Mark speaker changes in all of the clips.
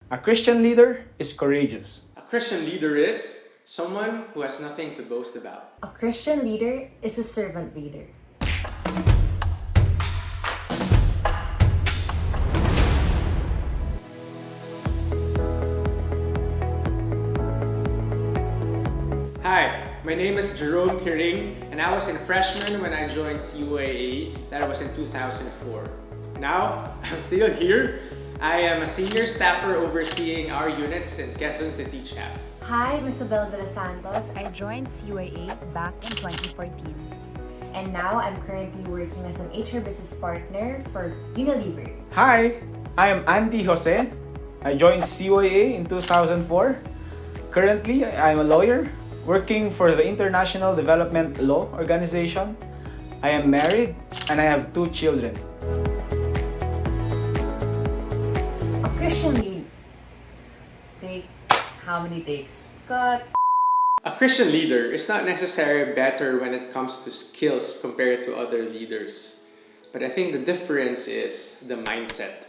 Speaker 1: A Christian leader is courageous.
Speaker 2: A Christian leader is someone who has nothing to boast about.
Speaker 3: A Christian leader is a servant leader.
Speaker 2: Hi, my name is Jerome and I was a freshman when I joined CUAA. That was in 2004. Now, I'm still here. I am a senior staffer overseeing our units in Quezon City chapter.
Speaker 3: Hi, I'm Isabel de los Santos,
Speaker 4: I joined CUAA back in 2014.
Speaker 3: and now I'm currently working as an HR business partner for Unilever.
Speaker 1: Hi, I am Andy Jose. I joined COAA in 2004. Currently, I'm a lawyer working for the International Development Law Organization. I am married and I have 2 children.
Speaker 3: A Christian leader. Take how many takes? Cut.
Speaker 2: A Christian leader is not necessarily better when it comes to skills compared to other leaders. But I think the difference is the mindset.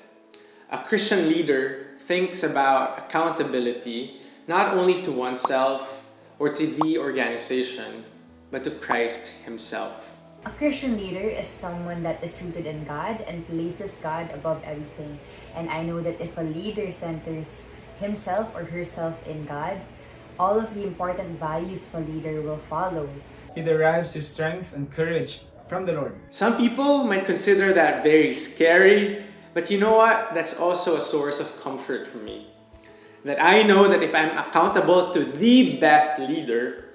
Speaker 2: A Christian leader thinks about accountability not only to oneself or to the organization, but to Christ Himself.
Speaker 3: A Christian leader is someone that is rooted in God and places God above everything. And I know that if a leader centers himself or herself in God, all of the important values for a leader will follow.
Speaker 1: He derives his strength and courage from the Lord.
Speaker 2: Some people might consider that very scary, but you know what? That's also a source of comfort for me. That I know that if I'm accountable to the best leader,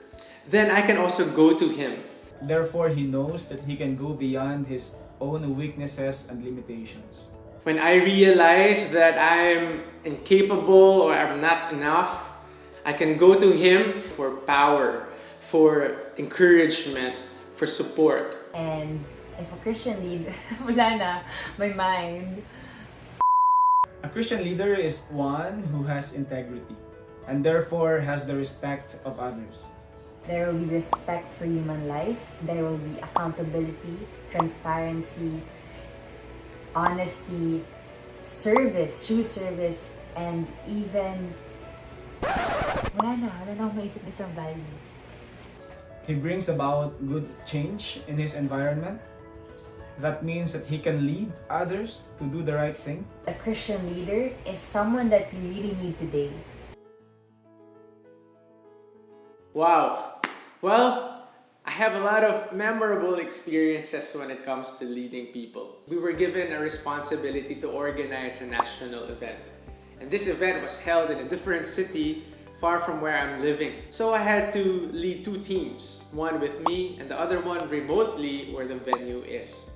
Speaker 2: then I can also go to him.
Speaker 1: Therefore, he knows that he can go beyond his own weaknesses and limitations.
Speaker 2: When I realize that I'm incapable or I'm not enough, I can go to him for power, for encouragement, for support.
Speaker 3: And if a Christian leader, wala na, my mind.
Speaker 1: A Christian leader is one who has integrity and therefore has the respect of others.
Speaker 3: There will be respect for human life. There will be accountability, transparency, honesty, service, true service, and even... wala na akong maisip isang value.
Speaker 1: He brings about good change in his environment. That means that he can lead others to do the right thing.
Speaker 3: A Christian leader is someone that we really need today.
Speaker 2: Wow. Well, I have a lot of memorable experiences when it comes to leading people. We were given a responsibility to organize a national event. And this event was held in a different city far from where I'm living. So I had to lead 2 teams, one with me and the other one remotely where the venue is.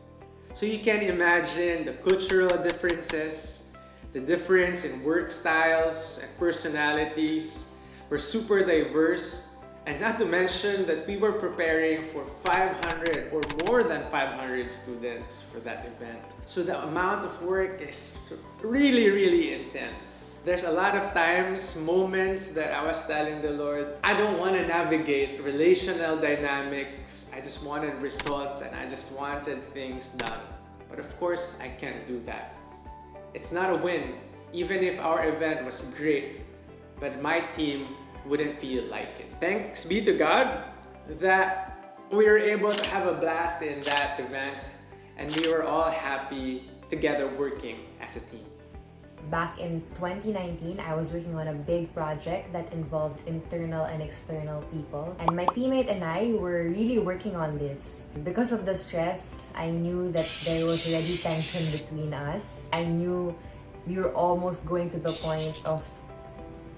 Speaker 2: So you can imagine the cultural differences, the difference in work styles and personalities were super diverse, and not to mention that we were preparing for 500 or more than 500 students for that event. So the amount of work is really intense. There's a lot of times, moments that I was telling the Lord, I don't want to navigate relational dynamics. I just wanted results and I just wanted things done. But of course, I can't do that. It's not a win, even if our event was great, but my team wouldn't feel like it. Thanks be to God that we were able to have a blast in that event and we were all happy together working as a team.
Speaker 3: Back in 2019, I was working on a big project that involved internal and external people. And my teammate and I were really working on this. Because of the stress, I knew that there was already tension between us. I knew we were almost going to the point of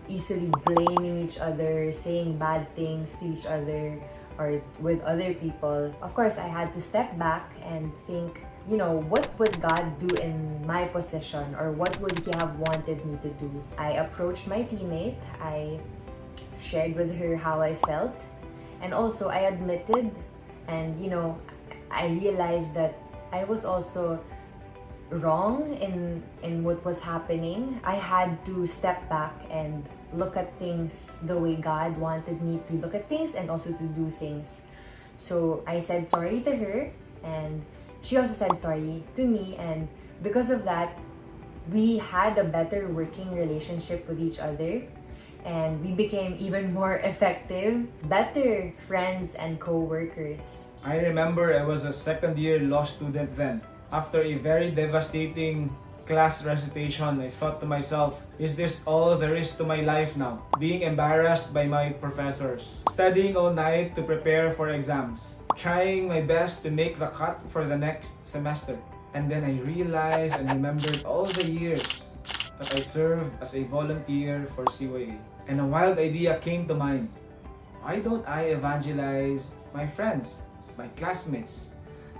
Speaker 3: easily blaming each other, saying bad things to each other or with other people. Of course, I had to step back and think, you know, what would God do in my position, or what would He have wanted me to do? I approached my teammate, I shared with her how I felt, and also I admitted, and you know, I realized that I was also wrong in what was happening. I had to step back and look at things the way God wanted me to look at things and also to do things. So I said sorry to her, and she also said sorry to me, and because of that, we had a better working relationship with each other, and we became even more effective, better friends and co-workers.
Speaker 1: I remember I was a second-year law student then. After a very devastating class recitation, I thought to myself, is this all there is to my life now? Being embarrassed by my professors, studying all night to prepare for exams, trying my best to make the cut for the next semester. And then I realized and remembered all the years that I served as a volunteer for CYA. And a wild idea came to mind. Why don't I evangelize my friends, my classmates,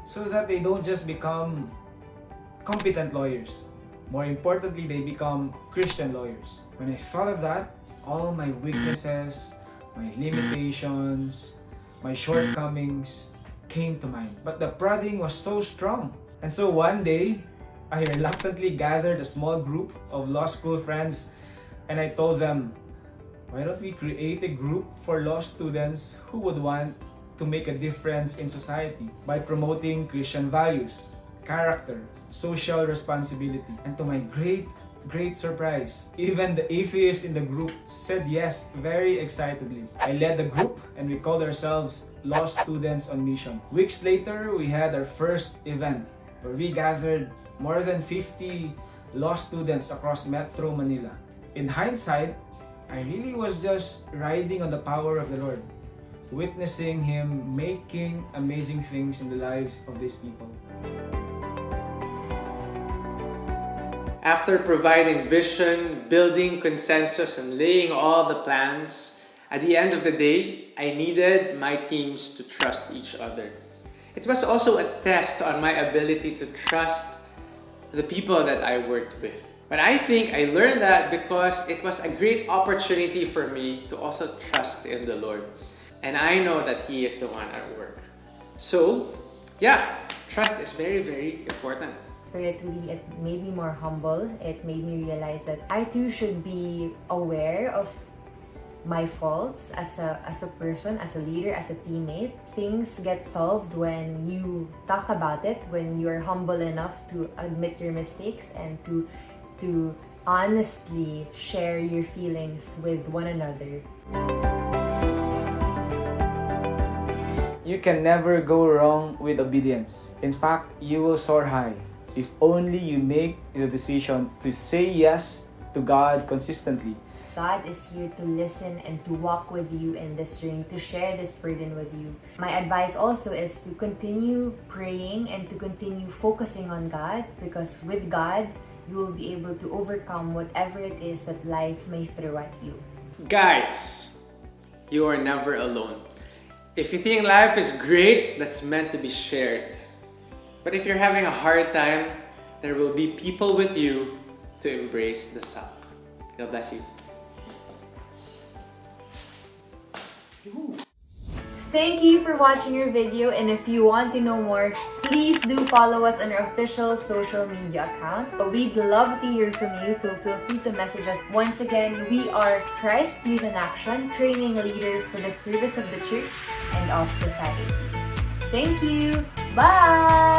Speaker 1: so that they don't just become competent lawyers. More importantly, they become Christian lawyers. When I thought of that, all my weaknesses, my limitations, my shortcomings came to mind. But the prodding was so strong. And so one day, I reluctantly gathered a small group of law school friends and I told them, why don't we create a group for law students who would want to make a difference in society by promoting Christian values, character, social responsibility. And to my great surprise, even the atheists in the group said yes very excitedly. I led the group and we called ourselves Law Students on Mission. Weeks later, we had our first event where we gathered more than 50 law students across Metro Manila. In hindsight, I really was just riding on the power of the Lord, witnessing Him making amazing things in the lives of these people.
Speaker 2: After providing vision, building consensus, and laying all the plans, at the end of the day, I needed my teams to trust each other. It was also a test on my ability to trust the people that I worked with. But I think I learned that because it was a great opportunity for me to also trust in the Lord. And I know that He is the one at work. So, yeah, trust is very, very important.
Speaker 3: Spiritually, it made me more humble. It made me realize that I too should be aware of my faults as a person, as a leader, as a teammate. Things get solved when you talk about it, when you are humble enough to admit your mistakes and to honestly share your feelings with one another.
Speaker 1: You can never go wrong with obedience. In fact, you will soar high if only you make the decision to say yes to God consistently.
Speaker 3: God is here to listen and to walk with you in this journey, to share this burden with you. My advice also is to continue praying and to continue focusing on God, because with God, you will be able to overcome whatever it is that life may throw at you.
Speaker 2: Guys, you are never alone. If you think life is great, that's meant to be shared. But if you're having a hard time, there will be people with you to embrace the suck. God bless you.
Speaker 3: Thank you for watching your video, and if you want to know more, please do follow us on our official social media accounts. So we'd love to hear from you, so feel free to message us. Once again, we are Christ Youth in Action, training leaders for the service of the church and of society. Thank you. Bye!